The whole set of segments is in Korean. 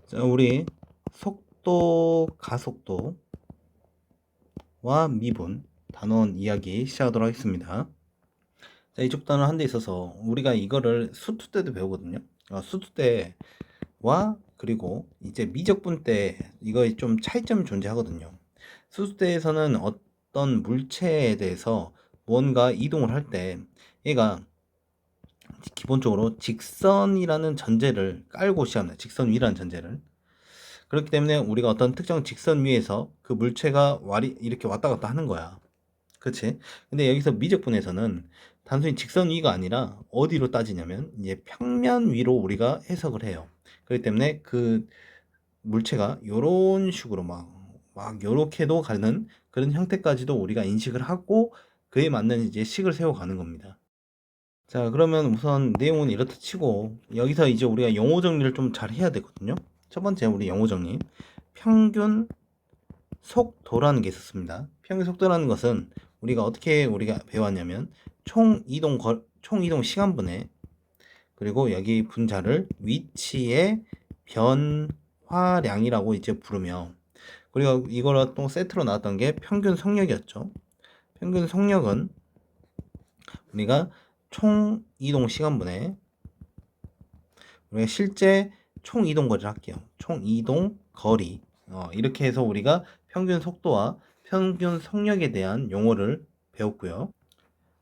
자, 우리 속도, 가속도와 미분 단원 이야기 시작하도록 하겠습니다. 자, 이쪽 단원 한 대 있어서 우리가 이거를 수투 때도 배우거든요. 수투 때와 그리고 이제 미적분 때 이거 좀 차이점이 존재하거든요. 수투 때에서는 어떤 물체에 대해서 뭔가 이동을 할 때 얘가 기본적으로 직선이라는 전제를 깔고 시작합니다. 직선 위라는 전제를. 그렇기 때문에 우리가 어떤 특정 직선 위에서 그 물체가 이렇게 왔다 갔다 하는 거야. 그치? 근데 여기서 미적분에서는 단순히 직선 위가 아니라 어디로 따지냐면 이제 평면 위로 우리가 해석을 해요. 그렇기 때문에 그 물체가 요런 식으로 막 요렇게도 가는 그런 형태까지도 우리가 인식을 하고 그에 맞는 이제 식을 세워가는 겁니다. 자, 그러면 우선 내용은 이렇다 치고 여기서 이제 우리가 용어 정리를 좀 잘 해야 되거든요. 첫 번째 우리 용어 정리. 평균 속도라는 게 있었습니다. 평균 속도라는 것은 우리가 배웠냐면 총 이동 시간분의 그리고 여기 분자를 위치의 변화량이라고 이제 부르며 그리고 이거랑 또 세트로 나왔던 게 평균 속력이었죠. 평균 속력은 우리가 총 이동 시간분의 우리가 실제 총 이동 거리를 할게요. 총 이동 거리. 이렇게 해서 우리가 평균 속도와 평균 속력에 대한 용어를 배웠고요.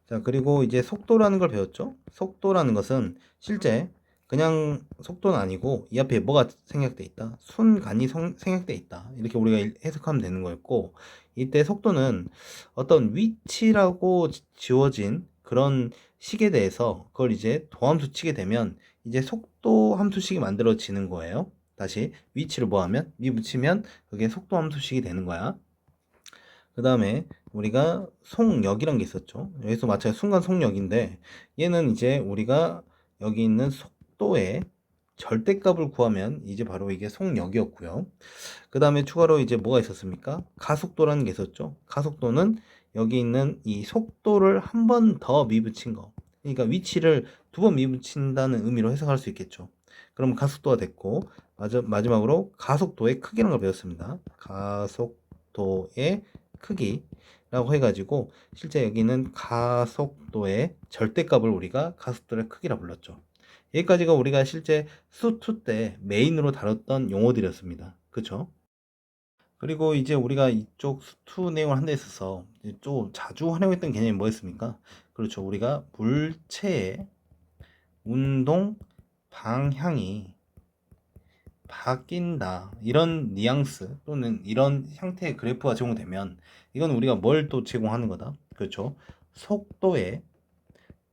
자, 그리고 이제 속도라는 걸 배웠죠. 속도라는 것은 실제 그냥 속도는 아니고 이 앞에 뭐가 생략돼 있다. 순간이 생략돼 있다. 이렇게 우리가 해석하면 되는 거였고 이때 속도는 어떤 위치라고 지워진 그런 식에 대해서 그걸 이제 도함수 치게 되면 이제 속도 함수식이 만들어지는 거예요. 다시 위치를 뭐하면 미붙이면 그게 속도 함수식이 되는 거야. 그 다음에 우리가 속력이란 게 있었죠. 여기서 마찬가지 순간 속력인데 얘는 이제 우리가 여기 있는 속도의 절대값을 구하면 이제 바로 이게 속력이었고요. 그 다음에 추가로 이제 뭐가 있었습니까? 가속도라는 게 있었죠. 가속도는 여기 있는 이 속도를 한 번 더 미붙인 거. 그러니까 위치를 두 번 미붙인다는 의미로 해석할 수 있겠죠. 그럼 가속도가 됐고 마지막으로 가속도의 크기라는 걸 배웠습니다. 가속도의 크기라고 해가지고 실제 여기는 가속도의 절대값을 우리가 가속도의 크기라 불렀죠. 여기까지가 우리가 실제 수2 때 메인으로 다뤘던 용어들이었습니다. 그쵸? 그리고 이제 우리가 이쪽 수2 내용을 한 데 있어서 좀 자주 활용했던 개념이 뭐였습니까? 그렇죠. 우리가 물체의 운동 방향이 바뀐다. 이런 뉘앙스 또는 이런 형태의 그래프가 제공되면 이건 우리가 뭘 또 제공하는 거다. 그렇죠. 속도의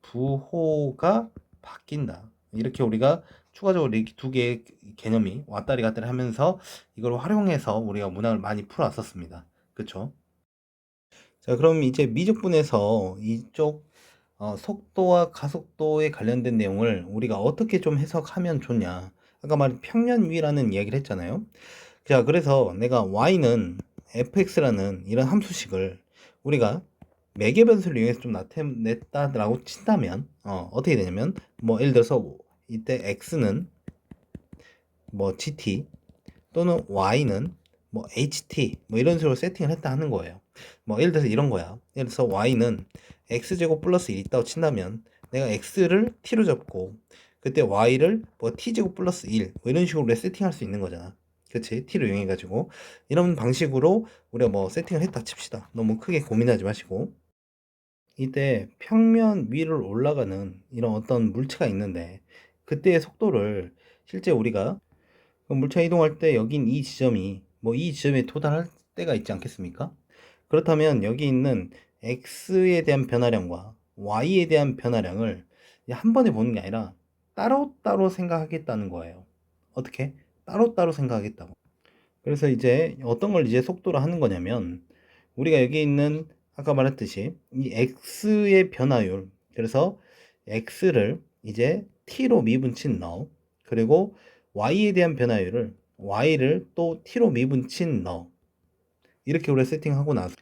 부호가 바뀐다. 이렇게 우리가 추가적으로 이렇게 두 개의 개념이 왔다리 갔다리 하면서 이걸 활용해서 우리가 문항을 많이 풀어왔었습니다. 그렇죠. 자, 그럼 이제 미적분에서 이쪽 속도와 가속도에 관련된 내용을 우리가 어떻게 좀 해석하면 좋냐. 아까 말한 평면 위라는 이야기를 했잖아요. 자, 그래서 내가 y는 fx라는 이런 함수식을 우리가 매개 변수를 이용해서 좀 나타냈다라고 친다면 어떻게 되냐면 뭐 예를 들어서 이때 x는 뭐 gt 또는 y는 뭐 ht 뭐 이런 식으로 세팅을 했다 하는 거예요. 뭐 예를 들어서 이런 거야. 예를 들어서 y는 x제곱 플러스 1이 있다고 친다면 내가 x를 t로 잡고 그때 y를 뭐 t제곱 플러스 1 뭐 이런 식으로 세팅할 수 있는 거잖아. 그치? t로 이용해 가지고 이런 방식으로 우리가 뭐 세팅을 했다 칩시다. 너무 크게 고민하지 마시고 이때 평면 위를 올라가는 이런 어떤 물체가 있는데 그때의 속도를 실제 우리가 그 물체 이동할 때 여긴 이 지점이 뭐 이 지점에 도달할 때가 있지 않겠습니까? 그렇다면 여기 있는 x에 대한 변화량과 y에 대한 변화량을 한 번에 보는 게 아니라 따로따로 생각하겠다는 거예요. 어떻게? 따로따로 생각하겠다고. 그래서 이제 어떤 걸 이제 속도로 하는 거냐면 우리가 여기 있는 아까 말했듯이 이 x의 변화율 그래서 x를 이제 t로 미분친 넣어 그리고 y에 대한 변화율을 y를 또 t로 미분친 넣어 이렇게 우리가 세팅하고 나서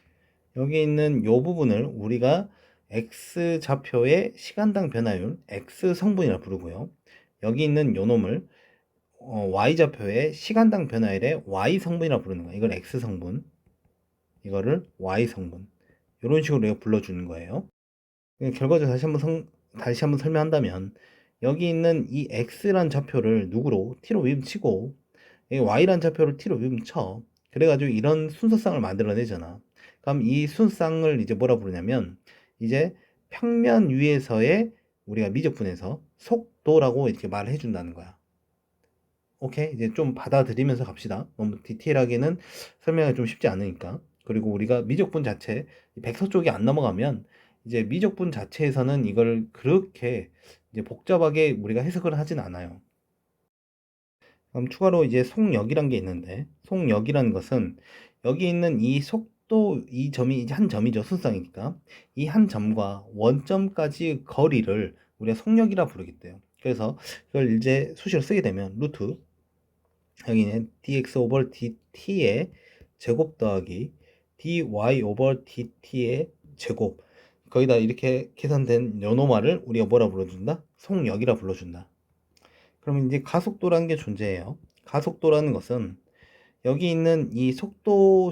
여기 있는 요 부분을 우리가 x 좌표의 시간당 변화율 x 성분이라 부르고요. 여기 있는 요 놈을 y좌표의 시간당 변화율의 y 성분이라고 부르는 거야. 이걸 x 성분, 이거를 y 성분. 이런 식으로 내가 불러주는 거예요. 결과적으로 다시 한번 설명한다면, 여기 있는 이 x란 좌표를 누구로 t로 위임치고 이 y란 좌표를 t로 위임쳐. 그래가지고 이런 순서쌍을 만들어내잖아. 그럼 이 순서쌍을 이제 뭐라 부르냐면, 이제 평면 위에서의 우리가 미적분에서 속도라고 이렇게 말을 해준다는 거야. 오케이? 이제 좀 받아들이면서 갑시다. 너무 디테일하게는 설명이 좀 쉽지 않으니까. 그리고 우리가 미적분 자체, 백서 쪽이 안 넘어가면 이제 미적분 자체에서는 이걸 그렇게 이제 복잡하게 우리가 해석을 하진 않아요. 그럼 추가로 이제 속력이란 게 있는데, 속력이라는 것은 여기 있는 이 속도, 이 점이 이제 한 점이죠. 순상이니까. 이 한 점과 원점까지 거리를 우리가 속력이라 부르겠대요. 그래서 이걸 이제 수식으로 쓰게 되면 루트, 여기는 dx 오버 dt의 제곱 더하기 dy 오버 dt의 제곱, 거기다 이렇게 계산된 요노말을 우리가 뭐라 불러준다? 속력이라 불러준다. 그러면 이제 가속도라는 게 존재해요. 가속도라는 것은 여기 있는 이 속도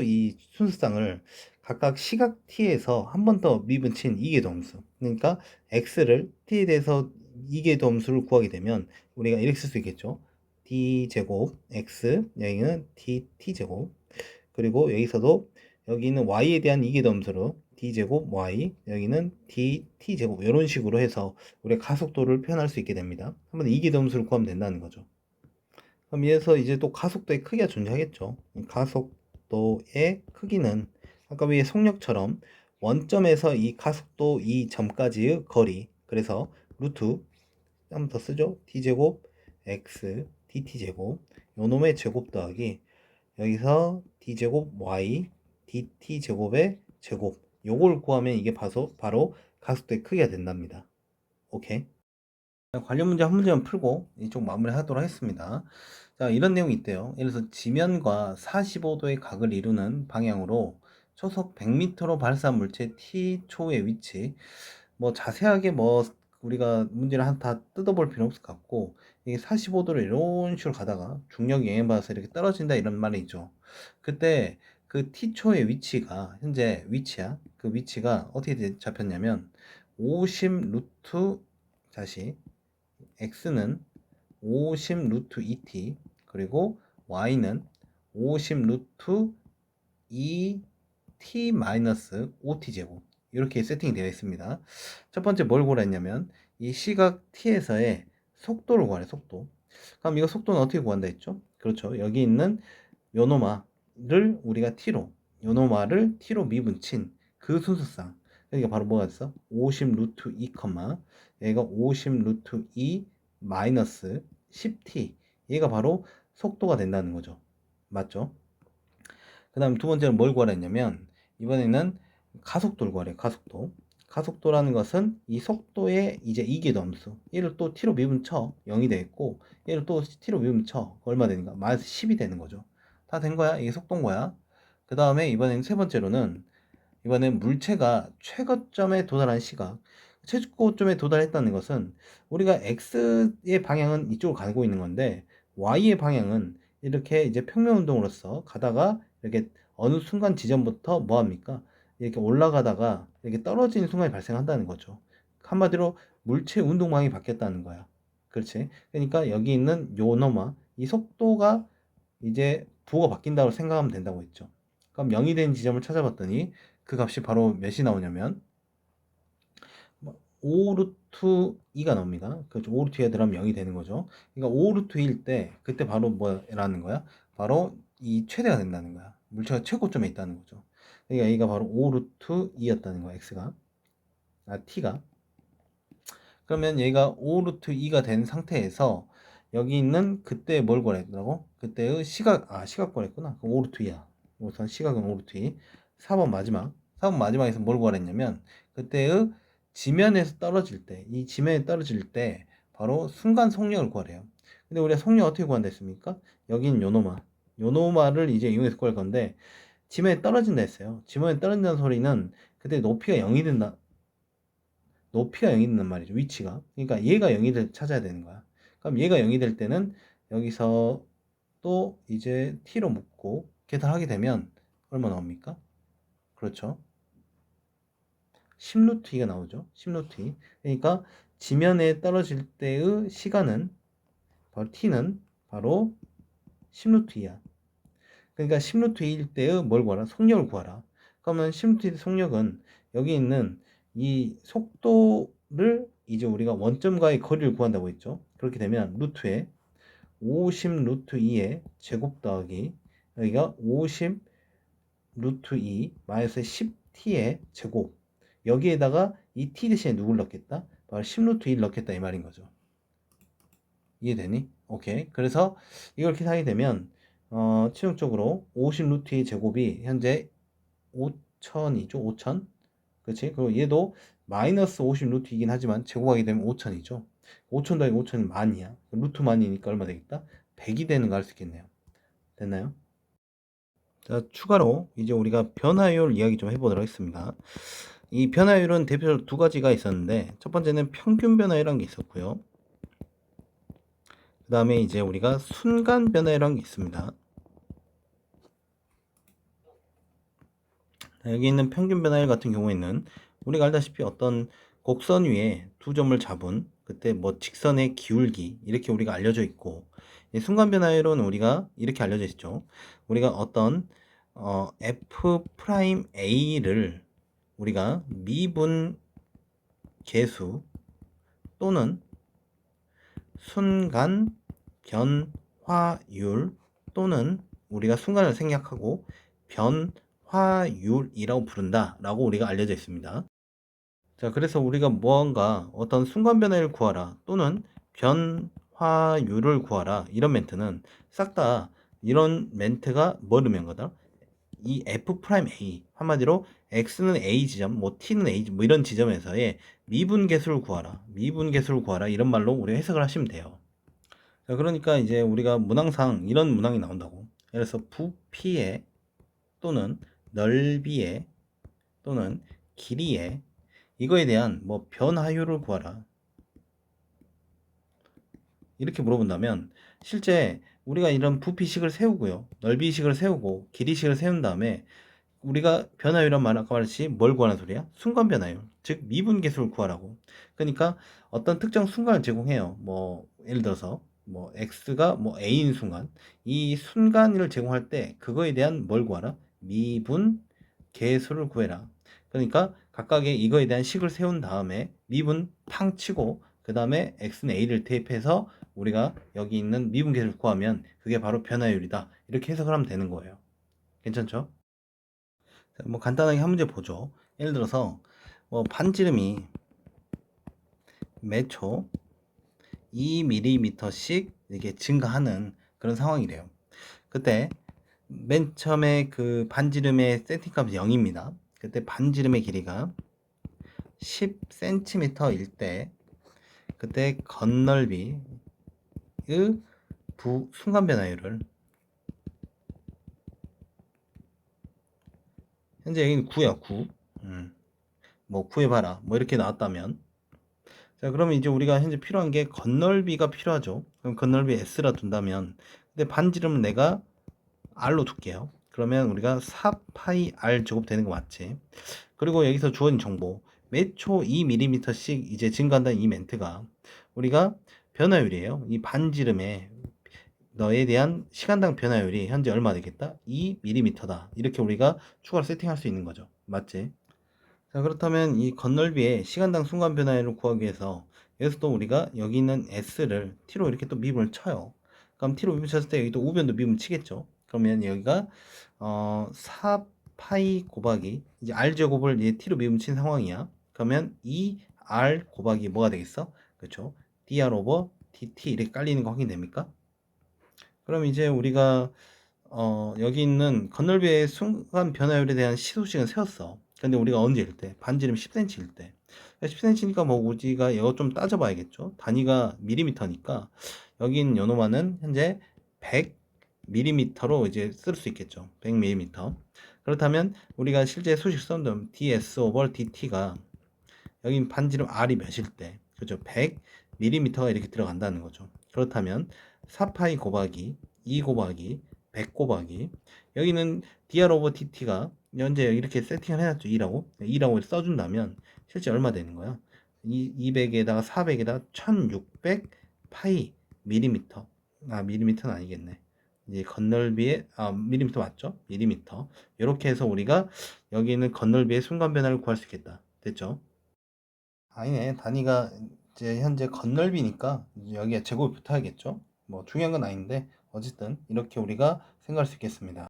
이 순수쌍을 각각 시각 t에서 한 번 더 미분친 이계도함수. 그러니까 x를 t에 대해서 이계도함수를 구하게 되면 우리가 이렇게 쓸 수 있겠죠. d 제곱 x, 여기는 dt 제곱, 그리고 여기서도 여기 있는 y에 대한 이계도함수로 d 제곱 y, 여기는 dt 제곱, 이런 식으로 해서 우리가 가속도를 표현할 수 있게 됩니다. 한번 이계도함수를 구하면 된다는 거죠. 그럼 여기서 이제 또 가속도의 크기가 존재하겠죠. 가속도의 크기는 아까 위에 속력처럼 원점에서 이 가속도 이 점까지의 거리, 그래서 루트 한 번 더 쓰죠. d제곱 x dt제곱, 요놈의 제곱 더하기 여기서 d제곱 y dt제곱의 제곱, 요걸 구하면 이게 바로 가속도의 크기가 된답니다. 오케이. 관련 문제 한 문제만 풀고 이쪽 마무리 하도록 하겠습니다. 자, 이런 내용이 있대요. 예를 들어서 지면과 45도의 각을 이루는 방향으로 초속 100m로 발사한 물체 T초의 위치, 뭐 자세하게 뭐 우리가 문제를 다 뜯어볼 필요 없을 것 같고, 이게 45도로 이런 식으로 가다가 중력에 영향받아서 이렇게 떨어진다 이런 말이죠. 그때 그 T초의 위치가 현재 위치야. 그 위치가 어떻게 잡혔냐면 50 루트, 다시 x는 50 루트 2t, 그리고 y는 50 루트 2t 마이너스 5t 제곱, 이렇게 세팅이 되어 있습니다. 첫 번째 뭘 구하랬냐면 이 시각 t에서의 속도를 구하래. 속도. 그럼 이거 속도는 어떻게 구한다 했죠? 그렇죠. 여기 있는 요노마를 우리가 요노마를 t로 미분친 그 순서상, 그러니까 바로 뭐가 있어? 50 루트 2, 얘가 50 루트 2 마이너스 10t, 얘가 바로 속도가 된다는 거죠. 맞죠? 그 다음 두 번째는 뭘 구하라 했냐면, 이번에는 가속도를 구하래요. 가속도라는 것은 이 속도의 이제 이계도함수, 얘를 또 t로 미분쳐 0이 되겠고, 얘를 또 t로 미분쳐 얼마 되는가? 마이너스 10이 되는 거죠. 다 된 거야. 이게 속도인 거야. 그 다음에 이번엔 세 번째로는, 이번엔 물체가 최고점에 도달한 시각, 최고점에 도달했다는 것은 우리가 x의 방향은 이쪽으로 가고 있는 건데 y의 방향은 이렇게 이제 평면 운동으로서 가다가 이렇게 어느 순간 지점부터 뭐 합니까? 이렇게 올라가다가 이렇게 떨어지는 순간이 발생한다는 거죠. 한마디로 물체 운동 방향이 바뀌었다는 거야. 그렇지? 그러니까 여기 있는 요노마, 이 속도가 이제 부호가 바뀐다고 생각하면 된다고 했죠. 그럼 0이 된 지점을 찾아봤더니 그 값이 바로 몇이 나오냐면 5루트 2가 나옵니다. 그렇죠. 5루트 2가 들어가면 0이 되는 거죠. 그러니까 5루트 2일 때 그때 바로 뭐라는 거야? 바로 이 최대가 된다는 거야. 물체가 최고점에 있다는 거죠. 그러니까 여기가 바로 5루트 2였다는 거야. x가. t가. 그러면 얘가 5루트 2가 된 상태에서 여기 있는 그때 뭘 구하랬다고? 그때의 시각 구하랬구나. 그럼 5루트 2야. 우선 시각은 5루트 2. 4번 마지막에서 뭘 구하랬냐면 그때의 지면에서 떨어질 때, 이 지면에 떨어질 때 바로 순간 속력을 구하래요. 근데 우리가 속력 어떻게 구한다 했습니까? 여긴 요노마를 이제 이용해서 구할 건데, 지면에 떨어진다 했어요. 지면에 떨어진다는 소리는 그때 높이가 0이 된다. 높이가 0이 된단 말이죠. 위치가. 그러니까 얘가 0이 찾아야 되는 거야. 그럼 얘가 0이 될 때는 여기서 또 이제 t로 묶고 계산하게 되면 얼마 나옵니까? 그렇죠. 10루트 2가 나오죠. 10루트 2. 그러니까 지면에 떨어질 때의 시간은 바로 t는 바로 10루트 2야. 그러니까 10루트 2일 때의 뭘 구하라? 속력을 구하라. 그러면 10루트 2의 속력은 여기 있는 이 속도를 이제 우리가 원점과의 거리를 구한다고 했죠. 그렇게 되면 루트에 50 루트 2의 제곱 더하기 여기가 50 루트 2 마이너스 10t의 제곱, 여기에다가 이 t 대신에 누굴 넣겠다? 바로 10 루트 2를 넣겠다 이 말인 거죠. 이해되니? 오케이. 그래서 이걸 계산하게 되면 최종적으로 50 루트 2 제곱이 현재 5000이죠. 5000. 그렇지? 그리고 얘도 마이너스 50 루트 이긴 하지만 제곱하게 되면 5000이죠. 5000 더하기 5000은 만이야. 루트 만이니까 얼마 되겠다? 100이 되는 거 알 수 있겠네요. 됐나요? 자, 추가로 이제 우리가 변화율 이야기 좀 해보도록 하겠습니다. 이 변화율은 대표적으로 두 가지가 있었는데, 첫 번째는 평균 변화율이라는 게 있었고요. 그 다음에 이제 우리가 순간 변화율이라는 게 있습니다. 여기 있는 평균 변화율 같은 경우에는 우리가 알다시피 어떤 곡선 위에 두 점을 잡은 그때 뭐 직선의 기울기 이렇게 우리가 알려져 있고, 순간 변화율은 우리가 이렇게 알려져 있죠. 우리가 어떤 f'A를 우리가 미분 계수 또는 순간 변화율 또는 우리가 순간을 생략하고 변화율이라고 부른다 라고 우리가 알려져 있습니다. 자, 그래서 우리가 무언가 어떤 순간 변화를 구하라 또는 변화율을 구하라 이런 멘트는 싹 다 이런 멘트가 뭘 의미한 거다? 이 f'A 한마디로 x는 a 지점, 뭐 t는 a 뭐 이런 지점에서의 미분계수를 구하라, 미분계수를 구하라 이런 말로 우리가 해석을 하시면 돼요. 자, 그러니까 이제 우리가 문항상 이런 문항이 나온다고. 예를 들어서 부피에 또는 넓이에 또는 길이에 이거에 대한 뭐 변화율을 구하라 이렇게 물어본다면, 실제 우리가 이런 부피식을 세우고요, 넓이식을 세우고 길이식을 세운 다음에 우리가 변화율이란 말 아까 말했듯이 뭘 구하는 소리야? 순간 변화율, 즉 미분계수를 구하라고. 그러니까 어떤 특정 순간을 제공해요. 뭐 예를 들어서 뭐 x가 뭐 a인 순간, 이 순간을 제공할 때 그거에 대한 뭘 구하라? 미분계수를 구해라. 그러니까 각각의 이거에 대한 식을 세운 다음에 미분 팡 치고 그 다음에 x는 a를 대입해서 우리가 여기 있는 미분계수를 구하면 그게 바로 변화율이다 이렇게 해석을 하면 되는 거예요. 괜찮죠? 뭐 간단하게 한 문제 보죠. 예를 들어서 뭐 반지름이 매초 2mm씩 이게 증가하는 그런 상황이래요. 그때 맨 처음에 그 반지름의 센티값이 0입니다. 그때 반지름의 길이가 10cm일 때 그때 건널비의 순간 변화율을, 현재 여기는 9야 9. 뭐 구해봐라 뭐 이렇게 나왔다면, 자 그러면 이제 우리가 현재 필요한 게 건널비가 필요하죠. 그럼 건널비 s라 둔다면, 근데 반지름은 내가 r로 둘게요. 그러면 우리가 4파이 r 제곱 되는 거 맞지? 그리고 여기서 주어진 정보 매초 2mm씩 이제 증가한다는 이 멘트가 우리가 변화율이에요. 이 반지름에 너에 대한 시간당 변화율이 현재 얼마 되겠다? 2mm다. 이렇게 우리가 추가로 세팅할 수 있는 거죠. 맞지? 자, 그렇다면 이 건널비의 시간당 순간 변화율을 구하기 위해서 여기서 또 우리가 여기 있는 s를 t로 이렇게 또 미분을 쳐요. 그럼 t로 미분 쳤을 때 여기 또 우변도 미분 치겠죠. 그러면 여기가 4파이 곱하기 이제 r 제곱을 이제 t로 미분 친 상황이야. 그러면 2r 곱하기 뭐가 되겠어? 그렇죠? dr 오버 dt 이렇게 깔리는 거 확인됩니까? 그럼 이제 우리가 여기 있는 건널비의 순간 변화율에 대한 시소식은 세웠어. 근데 우리가 언제일 때? 반지름 10cm일 때. 10cm니까 뭐 우리가 이거 좀 따져봐야겠죠. 단위가 밀리미터니까 여기 있는 요노마는 현재 100mm로 이제 쓸 수 있겠죠. 100mm. 그렇다면 우리가 실제 수식 썼던 ds over dt가 여기 반지름 r이 몇일 때, 그죠? 100mm가 이렇게 들어간다는 거죠. 그렇다면 4파이 곱하기 2 곱하기 100 곱하기 여기는 dr 오버 dt가 현재 이렇게 세팅을 해놨죠. 2라고 써준다면 실제 얼마 되는 거야? 200에다가 400에다가 1600 파이 밀리미터. 밀리미터는 아니겠네. 이제 건널비의 밀리미터 맞죠? 밀리미터. 이렇게 해서 우리가 여기는 건널비의 순간 변화를 구할 수 있겠다. 됐죠? 아니네. 단위가 이제 현재 건널비니까 이제 여기에 제곱이 붙어야겠죠? 뭐 중요한 건 아닌데 어쨌든 이렇게 우리가 생각할 수 있겠습니다.